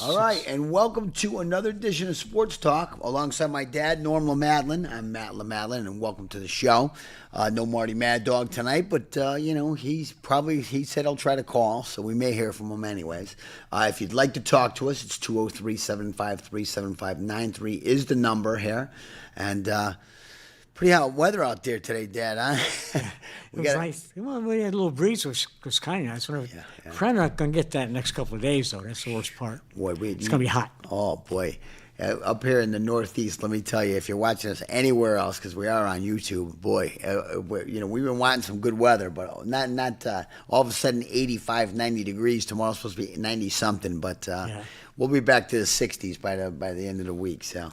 All right, and welcome to another edition of Sports Talk alongside my dad, Norm LaMadlin. I'm Matt LaMadlin, and welcome to the show. No Marty Mad Dog tonight, but, he said he'll try to call, so we may hear from him anyways. If you'd like to talk to us, it's 203-753-7593 is the number here. And pretty hot weather out there today, Dad, huh? It was nice. Well, we had a little breeze, which was kind of nice. We're probably not going to get that next couple of days, though. That's the worst part. Boy, it's going to be hot. Oh, boy. Up here in the Northeast, let me tell you, if you're watching us anywhere else, because we are on YouTube, boy, we've been wanting some good weather, but not all of a sudden 85, 90 degrees. Tomorrow's supposed to be 90-something, but we'll be back to the 60s by the end of the week. So,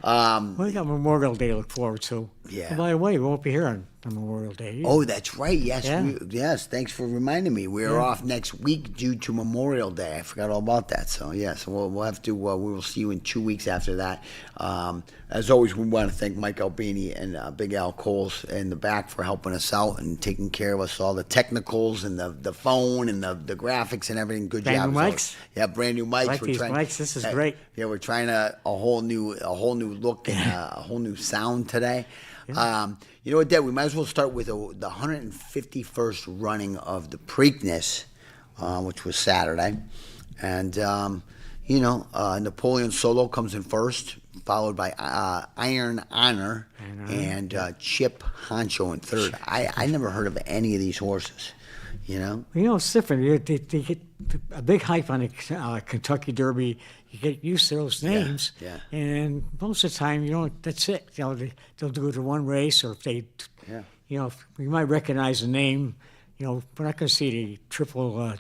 we got Memorial Day to look forward to. Yeah. And by the way, we won't be here on Memorial Day either. Oh, that's right. Yes, Yeah. yes. Thanks for reminding me. We are off next week due to Memorial Day. I forgot all about that. So we'll have to. We will see you in 2 weeks after that. As always, we want to thank Mike Albini and Big Al Coles in the back for helping us out and taking care of us, all the technicals and the phone and the graphics and everything. Good Brand job. new mics? Yeah, brand new mics. I like these mics. This is great. Yeah, we're trying a whole new look and a whole new sound today. Yeah. You know what, Dad? We might as well start with the 151st running of the Preakness, which was Saturday. And, Napoleon Solo comes in first, followed by Iron Honor and Chip Honcho in third. I never heard of any of these horses, you know? It's different. They get a big hype on the Kentucky Derby. You get used to those names, and most of the time, that's it. They'll do it in one race, or if they, you might recognize the name. We're not going to see the triple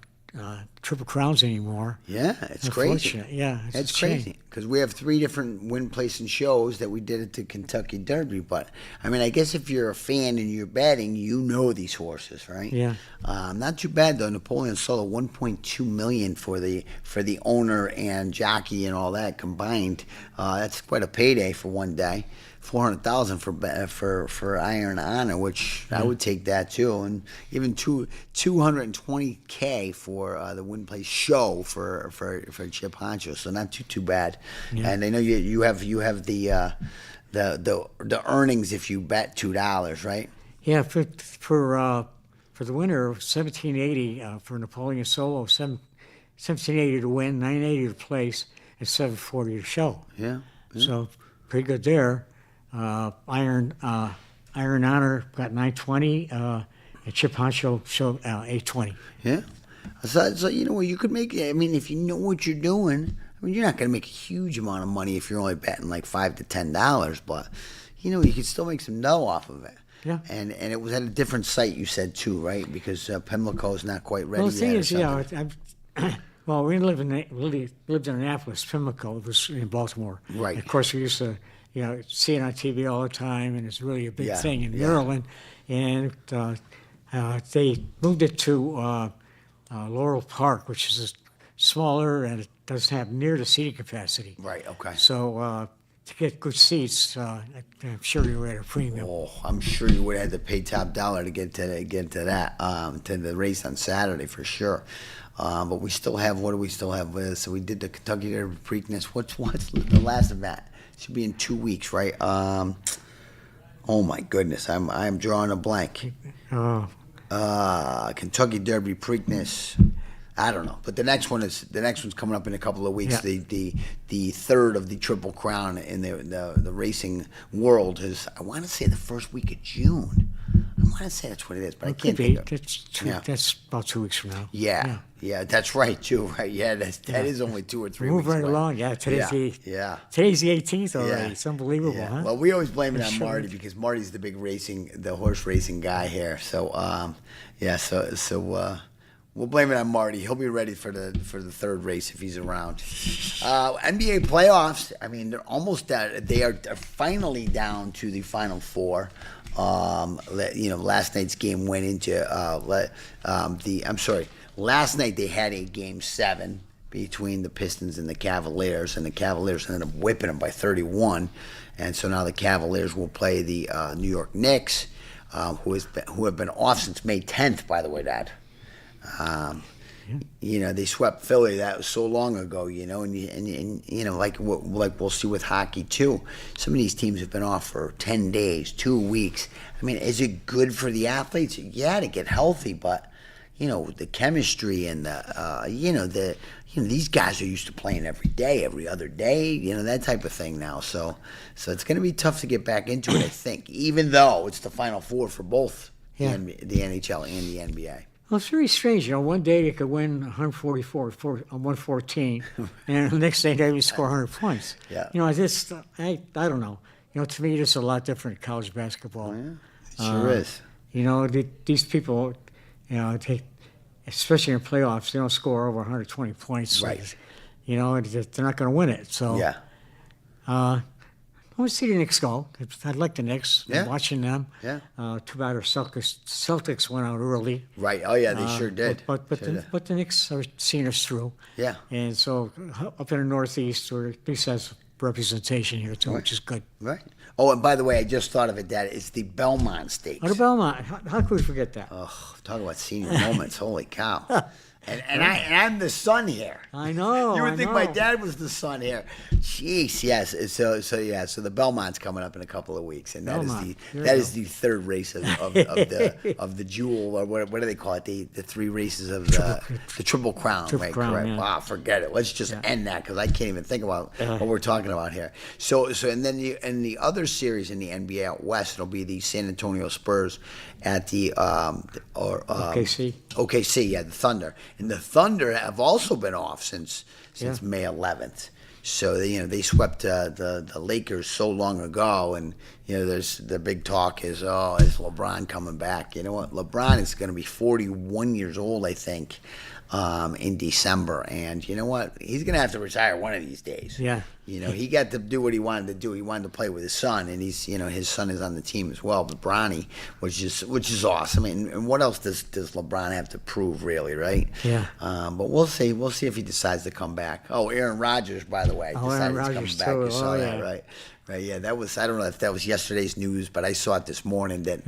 crowns anymore. Yeah, it's crazy. Yeah, it's crazy because we have 3 different win, place, and shows that we did at the Kentucky Derby. But I mean, I guess if you're a fan and you're betting, you know these horses, right? Yeah. Not too bad though. Napoleon Solo, $1.2 million for the owner and jockey and all that combined. That's quite a payday for one day. $400,000 for Iron Honor, which I would take that too, and even $220K for the win place show for Chip Honcho. So not too bad. Yeah. And I know you have the earnings if you bet $2, right? Yeah, for the winner, $1,780 for Napoleon Solo, $1,780 to win, $980 to place, and $740 to show. Yeah. So pretty good there. Iron Honor got 920, and Chip Honcho showed 820. Yeah. So you could make. I mean, if you know what you're doing, I mean, you're not going to make a huge amount of money if you're only betting like $5 to $10, but you could still make some dough off of it. Yeah. And it was at a different site, you said too, right? Because Pimlico is not quite ready. Well, the thing yet is, we lived in Annapolis. Pimlico was in Baltimore. Right. And of course, we used to. See it on TV all the time, and it's really a big thing in Maryland. And they moved it to Laurel Park, which is smaller and it doesn't have near the seating capacity. Right, okay. So to get good seats, I'm sure you were at a premium. Oh, I'm sure you would have had to pay top dollar to get to that, to the race on Saturday for sure. But we still have, what do we still have? So we did the Kentucky Derby Preakness. What's the last event? Should be in 2 weeks, right? Oh my goodness, I'm drawing a blank. Kentucky Derby Preakness. I don't know, but the next one's coming up in a couple of weeks. Yeah. The third of the Triple Crown in the racing world is, I want to say, the first week of June. I want to say that's what it is, but I can't think of it. That's about 2 weeks from now. Yeah, that's right too. Right, that is only 2 or 3 weeks. Move right away. along. Yeah, today's the 18th already. Yeah. It's unbelievable, Yeah. huh? Well, we always blame it on Marty because Marty's the big horse racing guy here. So we'll blame it on Marty. He'll be ready for the third race if he's around. NBA playoffs. I mean, they're almost at. They are finally down to the Final Four. Last night's game went into Last night they had a Game 7 between the Pistons and the Cavaliers, and the Cavaliers ended up whipping them by 31. And so now the Cavaliers will play the New York Knicks, who have been off since May 10th, by the way, Dad. You know, they swept Philly. That was so long ago. You know, and you know, like we'll see with hockey too. Some of these teams have been off for 10 days, 2 weeks. I mean, is it good for the athletes? Yeah, to get healthy, but you know, the chemistry and these guys are used to playing every day, every other day, you know, that type of thing now. So it's going to be tough to get back into it, I think, even though it's the Final Four for both the NHL and the NBA. Well, it's very strange. You know, one day they could win 144, 114, and the next day they would score 100 points. Yeah. You know, I don't know. You know, to me, it's a lot different college basketball. Oh, yeah. It sure is. You know, these people, you know, especially in playoffs, they don't score over 120 points. Right. You know, they're not going to win it. So, Yeah. I want to see the Knicks go. I'd like the Knicks. Yeah. I'm watching them. Yeah. Too bad our Celtics went out early. Right. Oh, yeah, they sure did. But the Knicks are seeing us through. Yeah. And so up in the Northeast, or at least has representation here too, which is good. Right. Oh, and by the way, I just thought of it, Dad. It's the Belmont Stakes. What about Belmont? How could we forget that? Oh, talk about senior moments. Holy cow. And I'm the son here. I know. You would think my know. dad was the son here. Jeez, yes. So the Belmont's coming up in a couple of weeks, and that is the third race of the Jewel, or what do they call it? The three races of the Triple Crown. Triple Crown, correct. yeah. Wow, forget it. Let's just end that because I can't even think about what we're talking about here. So and then in the other series in the NBA out west, it'll be the San Antonio Spurs at the OKC. OKC, yeah, the Thunder. And the Thunder have also been off since May 11th. So they swept the Lakers so long ago, and there's the big talk is LeBron coming back? You know what? LeBron is going to be 41 years old, I think, in December, and you know what? He's going to have to retire one of these days. Yeah. He got to do what he wanted to do. He wanted to play with his son, and his son is on the team as well, Bronny, which is awesome. And what else does LeBron have to prove, really, right? Yeah. But we'll see. We'll see if he decides to come back. Oh, Aaron Rodgers, by the way, decided to come back. You saw that, right? Right. Yeah. That was. I don't know if that was yesterday's news, but I saw it this morning. That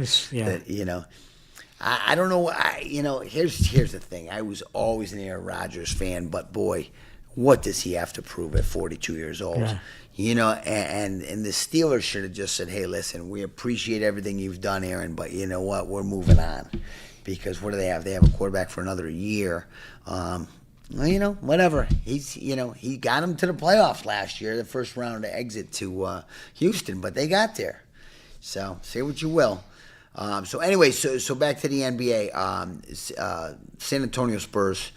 I don't know. Here's the thing. I was always an Aaron Rodgers fan, but boy, what does he have to prove at 42 years old? Yeah. And the Steelers should have just said, hey, listen, we appreciate everything you've done, Aaron, but you know what? We're moving on. Because what do they have? They have a quarterback for another year. Whatever. He got him to the playoffs last year, the first round exit to Houston, but they got there. So say what you will. So back to the NBA. San Antonio Spurs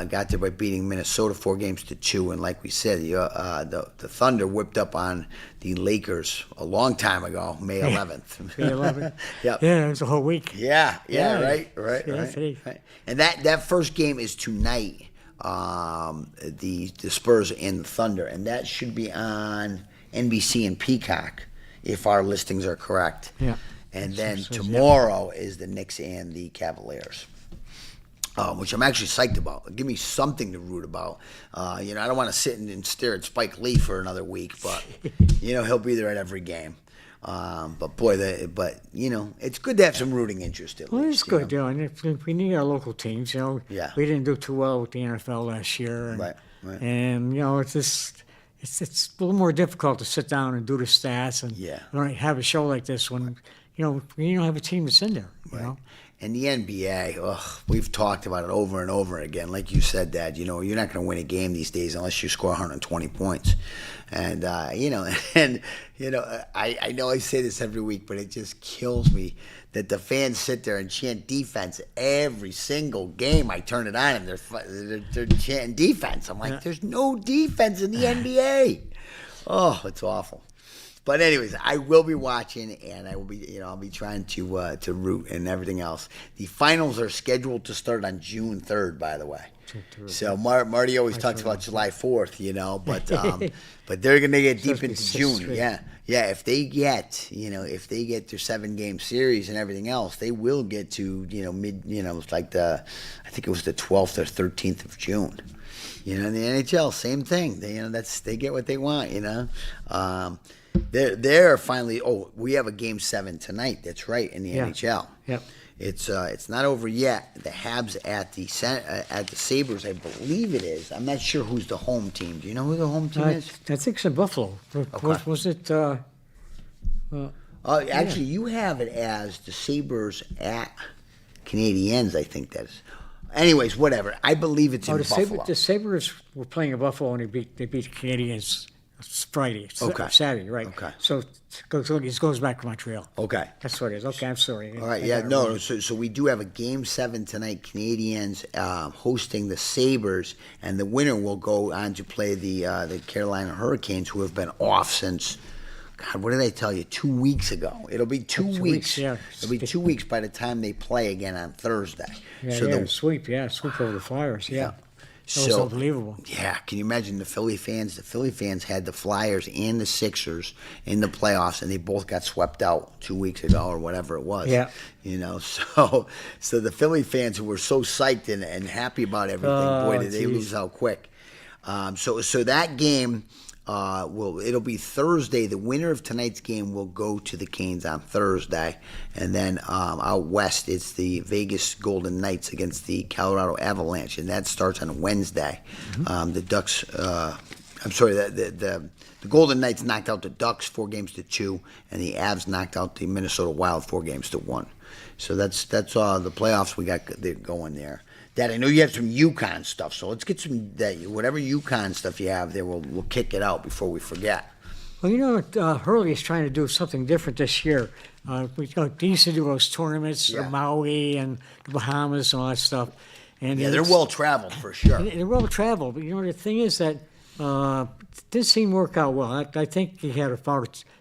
got there by beating Minnesota 4-2, and like we said, the Thunder whipped up on the Lakers a long time ago, May 11th. May 11th. Yep. Yeah, it was a whole week. Yeah, right. Right. And that first game is tonight. The Spurs and the Thunder, and that should be on NBC and Peacock if our listings are correct. Yeah. And then tomorrow is the Knicks and the Cavaliers, which I'm actually psyched about. Give me something to root about. I don't want to sit and stare at Spike Lee for another week, but he'll be there at every game. But boy, it's good to have some rooting interest at least. Well, it's good, and we need our local teams. Yeah. We didn't do too well with the NFL last year, and, right. And it's just. It's a little more difficult to sit down and do the stats and have a show like this when you don't have a team that's in there. You know? And the NBA, we've talked about it over and over again. Like you said, Dad, you're not going to win a game these days unless you score 120 points. And I know I say this every week, but it just kills me that the fans sit there and chant defense every single game. I turn it on and they're chanting defense. I'm like, there's no defense in the NBA. Oh, it's awful. But anyways, I will be watching, and I will be, I'll be trying to root and everything else. The finals are scheduled to start on June 3rd, by the way. So Marty always talks about July 4th, but they're gonna get deep into June. Yeah. If they get their 7-game series and everything else, they will get to mid. It's like I think it was the 12th or 13th of June. In the NHL, same thing. They get what they want. They're finally. Oh, we have a Game 7 tonight. That's right, in the NHL. Yep. It's not over yet. The Habs at the Sabres, I believe it is. I'm not sure who's the home team. Do you know who the home team is? I think it's in Buffalo. Was it? Actually, you have it as the Sabres at Canadiens. I think that is. Anyways, whatever. I believe it's in Buffalo. The Sabres were playing in Buffalo and they beat the Canadiens Friday, Saturday, right? Okay. So it goes back to Montreal. Okay. That's what it is. Okay, I'm sorry. All right, yeah, no. So we do have a Game 7 tonight. Canadiens hosting the Sabres, and the winner will go on to play the Carolina Hurricanes, who have been off since. God, what did I tell you? 2 weeks ago. It'll be 2 weeks. Yeah. It'll be 2 weeks by the time they play again on Thursday. Yeah, sweep over the Flyers. Yeah. That was unbelievable. Yeah, can you imagine the Philly fans? The Philly fans had the Flyers and the Sixers in the playoffs, and they both got swept out 2 weeks ago or whatever it was. Yeah. So the Philly fans who were so psyched and happy about everything, boy, did they lose out quick. So that game. It'll be Thursday. The winner of tonight's game will go to the Canes on Thursday, and then out west it's the Vegas Golden Knights against the Colorado Avalanche, and that starts on Wednesday. Mm-hmm. The Ducks. The Golden Knights knocked out the Ducks 4-2, and the Avs knocked out the Minnesota Wild 4-1. So that's the playoffs we got going there. Dad, I know you have some UConn stuff, so let's get some whatever UConn stuff you have there. We'll kick it out before we forget. Well, Hurley is trying to do something different this year. They used to do those tournaments, Maui and the Bahamas and all that stuff. And they're well traveled for sure. They're well traveled, but the thing is that it didn't seem to work out well. I think he had a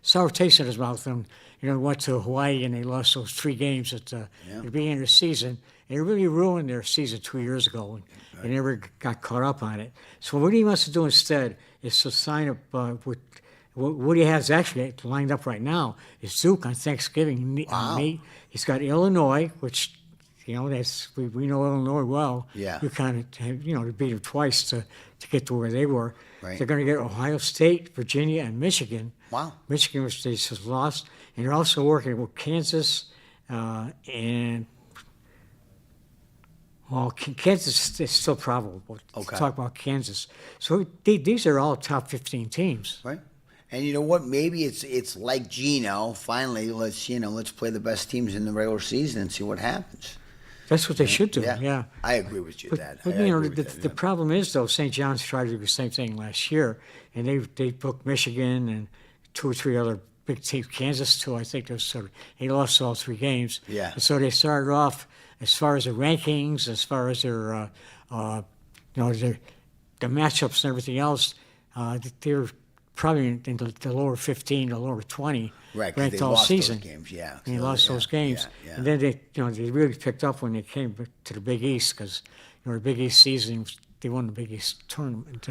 sour taste in his mouth, and went to Hawaii and they lost those 3 games at the beginning of the season. It really ruined their season 2 years ago, and they never got caught up on it. So what he wants to do instead is to sign up with what he has actually lined up right now is Duke on Thanksgiving. Wow. He's got Illinois, which that's we know Illinois well. Yeah. You kind of they beat them twice to get to where they were. Right. They're going to get Ohio State, Virginia, and Michigan. Wow. Michigan, which they just lost, and they're also working with Kansas and. Well, Kansas is still probable. Okay. Talk about Kansas. So these are all top 15 teams. Right. And you know what? Maybe it's like Gino. Finally, let's play the best teams in the regular season and see what happens. That's what they should do. Yeah. I agree with you, Dad. But the problem is though, St. John's tried to do the same thing last year, and they booked Michigan and 2 or 3 other big teams. Kansas too, I think. They lost all 3 games. Yeah. And so they started off. As far as the rankings, as far as their, the matchups and everything else, they're probably in the lower 15, the lower 20, right, ranked all season. Those games, yeah. And they lost those games, and then they really picked up when they came to the Big East because the Big East season they won the Big East tournament.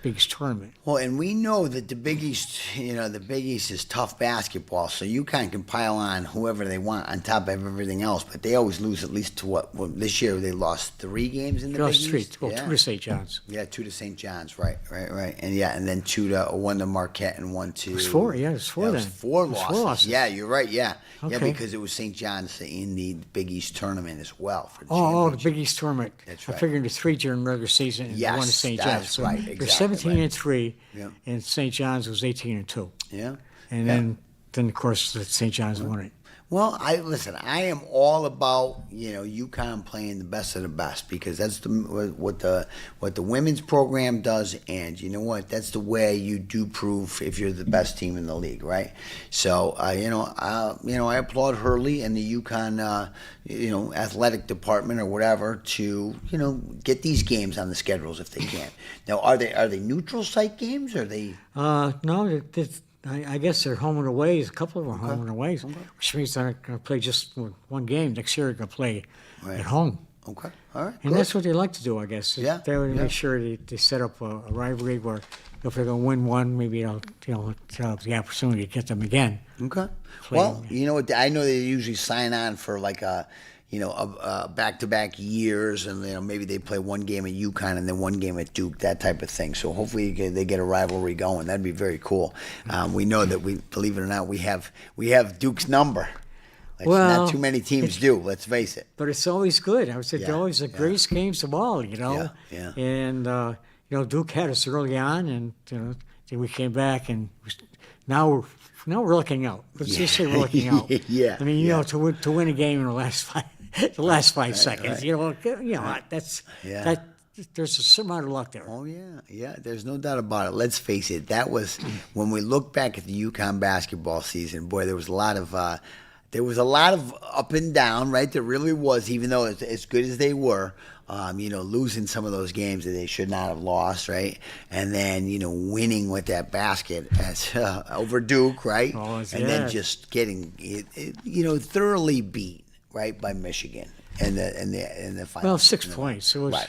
Biggest tournament. Well, and we know that the Big East, the Big East is tough basketball, so UConn can pile on whoever they want on top of everything else, but they always lose at least to what? Well, this year they lost 3 games in the Big East? Well, 2 to St. John's. Yeah, 2 to St. John's, right. And then 1 to Marquette and 1 to... It was 4, it was 4 then. It was 4 losses. Yeah, you're right, yeah. Okay. Yeah, because it was St. John's in the Big East tournament as well. For the the Big East tournament. That's right. I figured the 3 during regular season and 1 to St. John's. That's right, exactly. They're 17-3. Yeah. And St. John's was 18-2. Yeah. And then of course St. John's won it. Well, I am all about UConn playing the best of the best because that's what the women's program does, and you know what? That's the way you do prove if you're the best team in the league, right? So I applaud Hurley and the UConn athletic department or whatever to get these games on the schedules if they can. Now, are they neutral site games? Or are they? No, I guess they're home and away. A couple of them are home and away, which means they're not going to play just 1 game. Next year they're going to play at home. Okay, all right. And that's what they like to do, I guess. Yeah. They would make sure they set up a rivalry where if they're going to win one, maybe they'll have the opportunity to get them again. Okay. Well, you know what? I know they usually sign on for like a back-to-back years, and maybe they play 1 game at UConn and then 1 game at Duke, that type of thing. So hopefully they get a rivalry going. That'd be very cool. We know that believe it or not, we have Duke's number. Like, Well, not too many teams do. Let's face it. but it's always good. I would say Yeah, they're always the greatest games of all, you know. Yeah, And Duke had us early on, and then we came back, and now we're looking out. Let's just say we're looking out. Yeah, I mean, yeah. To win a game in the last 5 seconds, right. that's Yeah. that. There's a certain amount of luck there. Oh yeah. There's no doubt about it. Let's face it. That was when we look back at the UConn basketball season. Boy, there was a lot of up and down. Right, there really was. Even though as good as they were, losing some of those games that they should not have lost. Right, and then winning with that basket as over Duke. Right, and then just getting thoroughly beat. Right, by Michigan. In the final. Well, 6 points. It was, Right.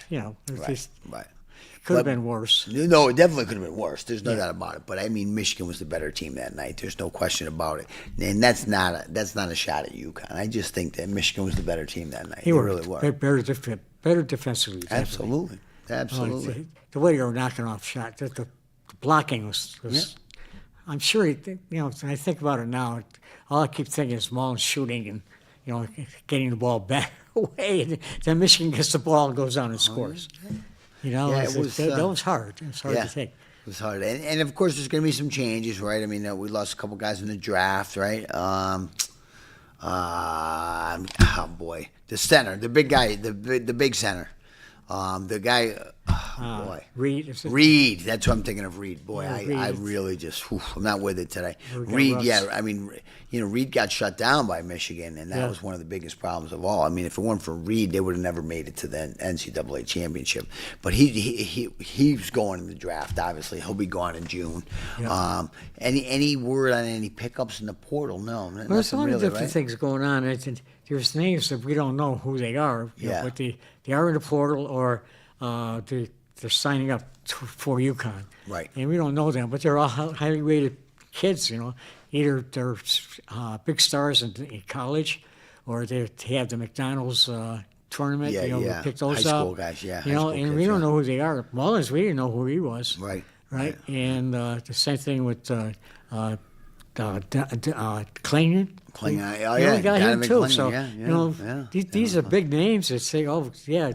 Could have been worse. No, it definitely could have been worse. There's no doubt about it. But I mean, Michigan was the better team that night. There's no question about it. And that's not a shot at UConn. I just think that Michigan was the better team that night. They really were. Better defensively. Absolutely. The way they were knocking off shots, the blocking was. Yeah. I'm sure. When I think about it now, all I keep thinking is Mullins shooting and getting the ball back away. And then Michigan gets the ball and goes down and scores. That was hard. It was hard to take. It was hard. And of course, there's going to be some changes, right? I mean, we lost a couple guys in the draft, right? Oh, boy. The center, the big guy, the big center. The guy, boy. Reed. That's what I'm thinking of, Reed. Boy, Reed. I really just, I'm not with it today. Reed, I mean, Reed got shut down by Michigan, and that was one of the biggest problems of all. I mean, if it weren't for Reed, they would have never made it to the NCAA championship. But he's going in the draft, obviously. He'll be gone in June. Yeah. Any word on any pickups in the portal? No. Well, there's a lot of different things going on. There's names that we don't know who they are, but they are in the portal or they're signing up for UConn. Right. And we don't know them, but they're all highly rated kids, Either they're big stars in college or they have the McDonald's tournament, we pick those high up. School guys, yeah. And we don't know who they are. Mullins, we didn't know who he was. Right. Right. And the same thing with Klingon. We got him too. Klingon, so these are big names that say,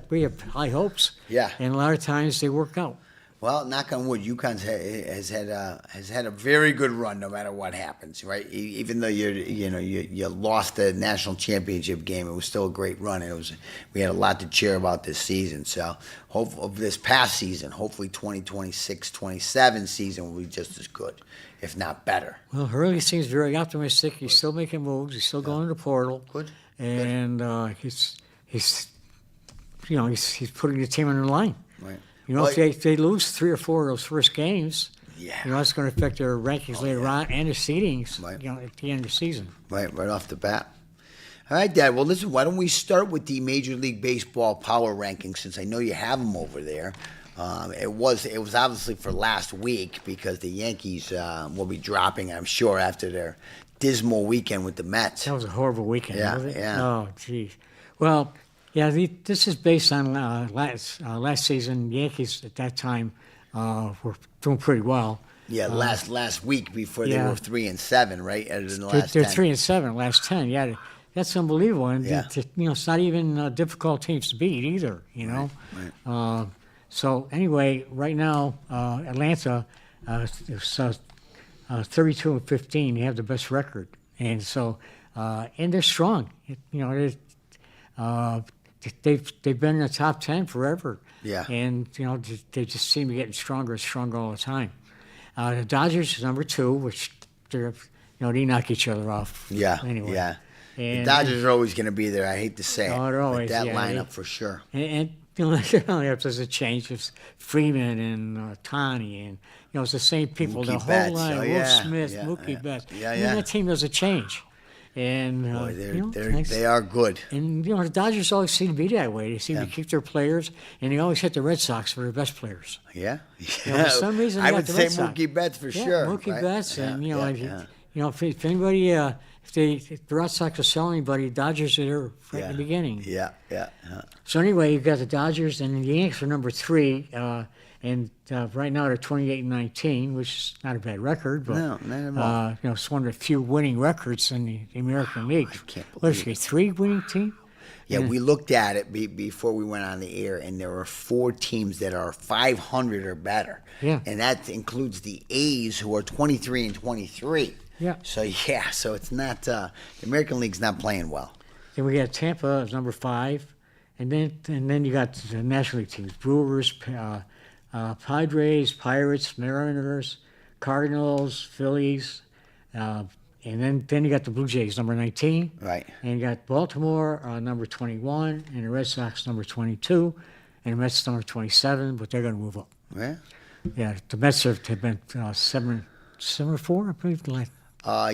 we have high hopes. Yeah. And a lot of times they work out. Well, knock on wood, UConn has had a very good run, no matter what happens, right? Even though you lost the national championship game, it was still a great run, and we had a lot to cheer about this season. So, this past season, hopefully 2026-27 season will be just as good, if not better. Well, Hurley seems very optimistic. He's still making moves. He's still going to the portal. Good. And he's putting the team on the line. Right. If they lose 3 or 4 of those first games, yeah, it's going to affect their rankings later on and their seedings, right. At the end of the season. Right off the bat. All right, Dad. Well, listen, why don't we start with the Major League Baseball power rankings, since I know you have them over there. It was obviously for last week because the Yankees will be dropping, I'm sure, after their dismal weekend with the Mets. That was a horrible weekend, wasn't it? Yeah. Oh, geez. Well, this is based on last season. Yankees at that time were doing pretty well. Yeah, last week before they were 3-7, right? In the last they're 10. 3-7 last 10. Yeah, that's unbelievable. And it's not even difficult teams to beat either. Right. So anyway, right now Atlanta is 32-15. They have the best record, and so and they're strong. They've been in the top 10 forever. Yeah. And they just seem to be getting stronger and stronger all the time. The Dodgers is number 2, which they knock each other off. Yeah. Anyway. Yeah. And, the Dodgers are always going to be there. I hate to say it. Oh, they're always, but that lineup for sure. And there's a change. It's Freeman and Tani, and it's the same people. Mookie the whole Betts. line. Oh, Will yeah. Smith, Yeah. Mookie Betts. Yeah. And that team doesn't change. And Boy, they are good. And the Dodgers always seem to be that way. They seem to keep their players, and they always hit the Red Sox for their best players. Yeah. For some reason, I would the say Red Sox. Mookie Betts for sure. Mookie right? Betts, and if anybody, if the Red Sox are selling anybody, Dodgers are there right in the beginning. Yeah. So anyway, you've got the Dodgers, and the Yankees are number 3, and And right now they're 28-19, which is not a bad record. But, No, not at all. it's one of the few winning records in the American League. I can't What is believe it, 3 winning team? Yeah, we looked at it before we went on the air, and there are 4 teams that are 500 or better. Yeah. And that includes the A's, who are 23-23. Yeah. So, so it's not, the American League's not playing well. Then we got Tampa as number 5. And then you got the National League teams: Brewers, Padres, Pirates, Mariners, Cardinals, Phillies, and then you got the Blue Jays, number 19. Right. And you got Baltimore, number 21, and the Red Sox, number 22, and the Mets, number 27, but they're going to move up. Yeah. Yeah, the Mets have been 7-4, I believe.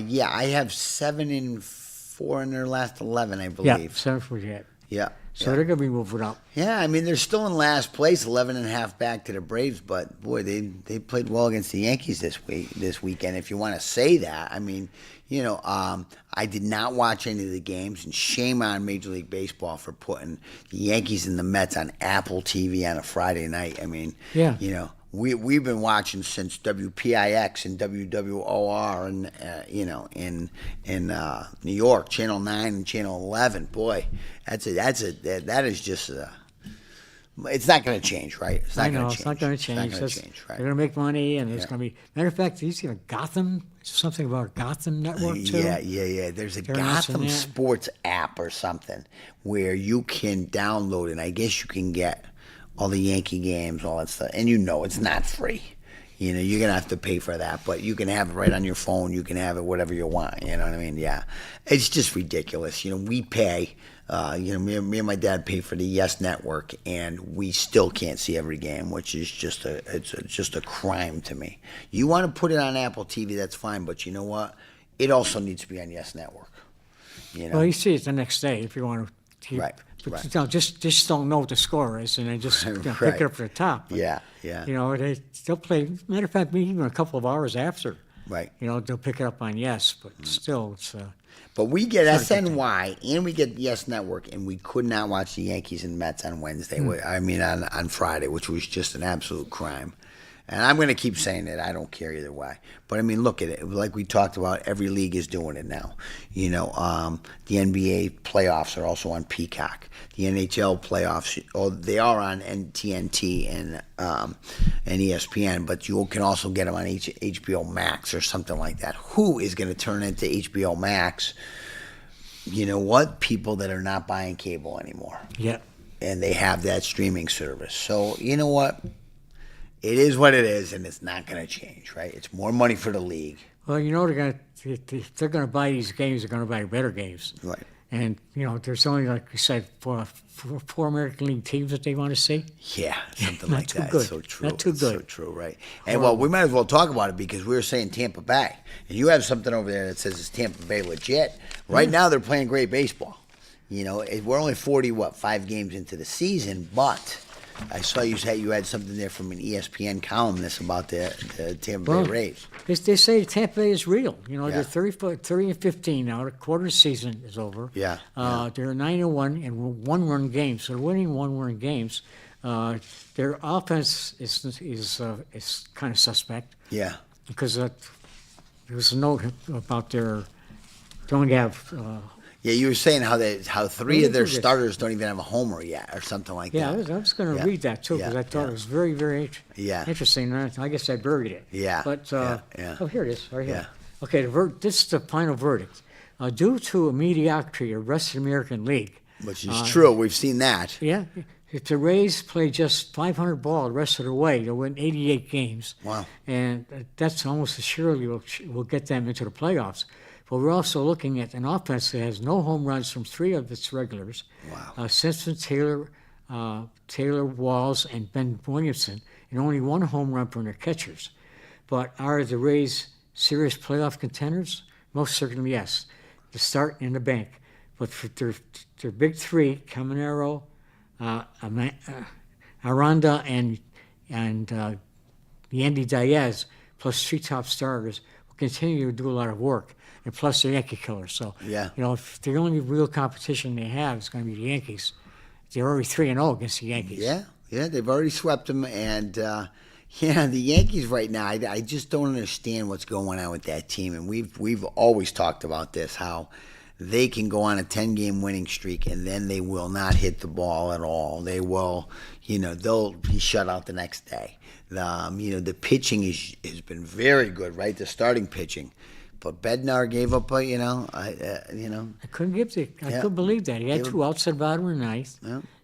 Yeah, I have 7-4 in their last 11, I Yeah, believe. 7-4, yeah. Yeah. So they're going to be moving up. Yeah, I mean, they're still in last place, 11.5 back to the Braves, but boy, they played well against the Yankees this weekend. If you want to say that, I mean, I did not watch any of the games, and shame on Major League Baseball for putting the Yankees and the Mets on Apple TV on a Friday night. I mean, Yeah. We've been watching since WPIX and WWOR and in New York, Channel 9 and Channel 11. Boy, that is just it's not going to change, right? It's not going to change. It's not going to change. It's not going to change, right? They're going to make money, and it's going to be. Matter of fact, you see Gotham, something about Gotham Network too. Yeah. There's a They're announcing Gotham that. Sports app or something where you can download it. And I guess you can get all the Yankee games, all that stuff. And it's not free. You're going to have to pay for that. But you can have it right on your phone. You can have it whatever you want. You know what I mean? Yeah. It's just ridiculous. We pay, me and my dad pay for the Yes Network, and we still can't see every game, which is just a crime to me. You want to put it on Apple TV, that's fine. But you know what? It also needs to be on Yes Network. Well, you see it the next day if you want to keep. Right. But Right. just don't know what the score is, and then just pick Right. it up from the top. But, Yeah. they'll play. Matter of fact, maybe even a couple of hours after. Right. They'll pick it up on Yes, but still, it's. But we get It's not a good SNY and we get Yes Network, and we could not watch the Yankees and Mets on Wednesday. On Friday, which was just an absolute crime. And I'm going to keep saying it. I don't care either way. But, I mean, look at it. Like we talked about, every league is doing it now. The NBA playoffs are also on Peacock. The NHL playoffs, they are on TNT and ESPN, but you can also get them on HBO Max or something like that. Who is going to turn into HBO Max? You know what? People that are not buying cable anymore. Yeah. And they have that streaming service. So, you know what? It is what it is, and it's not going to change, right? It's more money for the league. Well, if they're going to buy these games, they're going to buy better games. Right. And, there's only, like you said, four American League teams that they want to see. Yeah, something Not like too that. good. It's so true. Not too It's so good. true, right? And, well, we might as well talk about it because we were saying Tampa Bay. And you have something over there that says it's Tampa Bay legit. Right now, they're playing great baseball. We're only 5 games into the season, but I saw you had something there from an ESPN columnist about the Tampa Bay Rays. They say Tampa Bay is real. Yeah. They're 30-15 now. The quarter season is over. Yeah. They're 9-1 and one-run games. So they're winning one-run games. Their offense is kind of suspect. Yeah. Because there was a note about they only have. Yeah, you were saying how 3 of their do this. starters don't even have a homer yet, or something like Yeah, that. I was going to Yeah. read that too because Yeah, I thought yeah. it was very, very Yeah. interesting. And I guess I buried it. Yeah, But yeah. oh, here it is, right here. Yeah. Okay, this is the final verdict. Due to a mediocrity of the rest of the American League, Which is true. We've seen that. yeah, if the Rays play just 500 ball the rest of the way, they'll win 88 games. Wow. And that's almost assuredly will get them into the playoffs. But we're also looking at an offense that has no home runs from 3 of its regulars. Wow. Simpson, Taylor Walls, and Ben Williamson, and only 1 home run from their catchers. But are the Rays serious playoff contenders? Most certainly, yes. The start and the bank. But for their big 3, Caminero, Aranda, and Yandy Diaz, plus 3 top starters, will continue to do a lot of work. And plus the Yankee killer. So, Yeah. If the only real competition they have is going to be the Yankees, they're already 3-0 against the Yankees. Yeah, Yeah, they've already swept them, and yeah, the Yankees right now. I just don't understand what's going on with that team, and we've always talked about this, how they can go on a 10-game winning streak and then they will not hit the ball at all. They will, they'll be shut out the next day. The pitching has been very good, right? The starting pitching. But Bednar gave up, I couldn't couldn't believe that. He had two outs at the bottom of the ninth,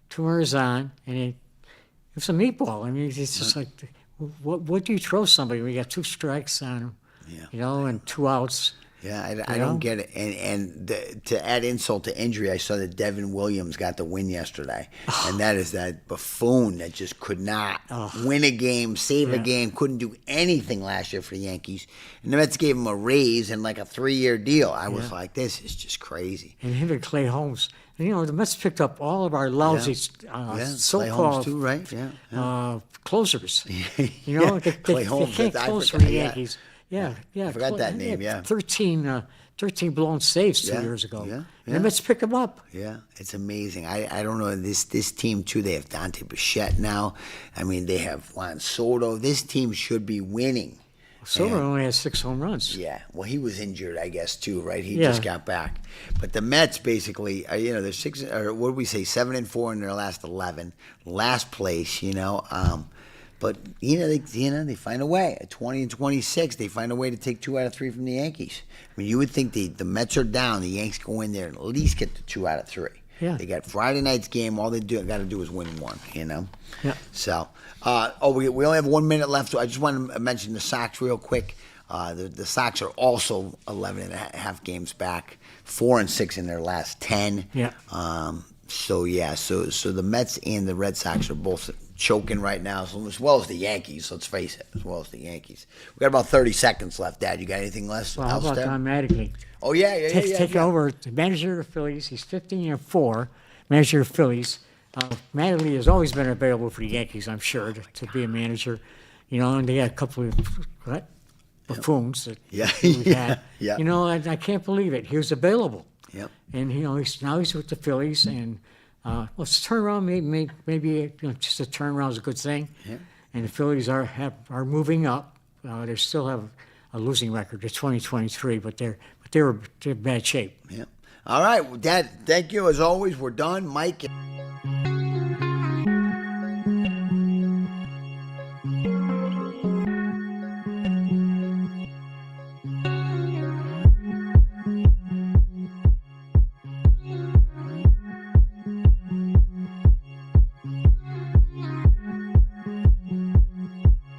two runners on, and it was a meatball. I mean, it's just like, what do you throw somebody when you got two strikes on him, and two outs? Yeah, I don't get it. And to add insult to injury, I saw that Devin Williams got the win yesterday. And that is that buffoon that just could not win a game, save a game, couldn't do anything last year for the Yankees. And the Mets gave him a raise and like a 3-year deal. I was like, this is just crazy. And him and Clay Holmes. And, the Mets picked up all of our lousy so-called Clay Holmes too, right? Closers. Clay Holmes, they can't close for the Yankees. Yeah. I forgot that name, 13 blown saves 2 years ago. Yeah. And the Mets pick them up. Yeah, it's amazing. I don't know, this team, too, they have Dante Bichette now. I mean, they have Juan Soto. This team should be winning. Soto only has 6 home runs. Yeah, well, he was injured, I guess, too, right? He just got back. But the Mets, basically, they're 6, or what did we say, 7-4 in their last 11. Last place, But they find a way. At 20-26, they find a way to take 2 out of 3 from the Yankees. I mean, you would think the Mets are down. The Yanks go in there and at least get the 2 out of 3. Yeah. They got Friday night's game. All they got to do is win one. Yeah. So, we only have 1 minute left. So I just want to mention the Sox real quick. The Sox are also 11.5 games back, 4-6 in their last 10. Yeah. So the Mets and the Red Sox are both choking right now, as well as the Yankees. Let's face it, as well as the Yankees. We got about 30 seconds left, Dad. You got anything less? Well, how about Don Mattingly? Oh yeah. Take over the manager of the Phillies. He's 15-4, manager of the Phillies. Mattingly has always been available for the Yankees, I'm sure, to be a manager. And they got a couple of buffoons that we've had. I can't believe it. He was available. Yep. And he's with the Phillies, and let's turn around. Maybe just a turnaround is a good thing. Yeah. And the Phillies are moving up. They still have a losing record. It's 2023, but they're in bad shape. Yeah. All right, well, Dad. Thank you as always. We're done, Mike.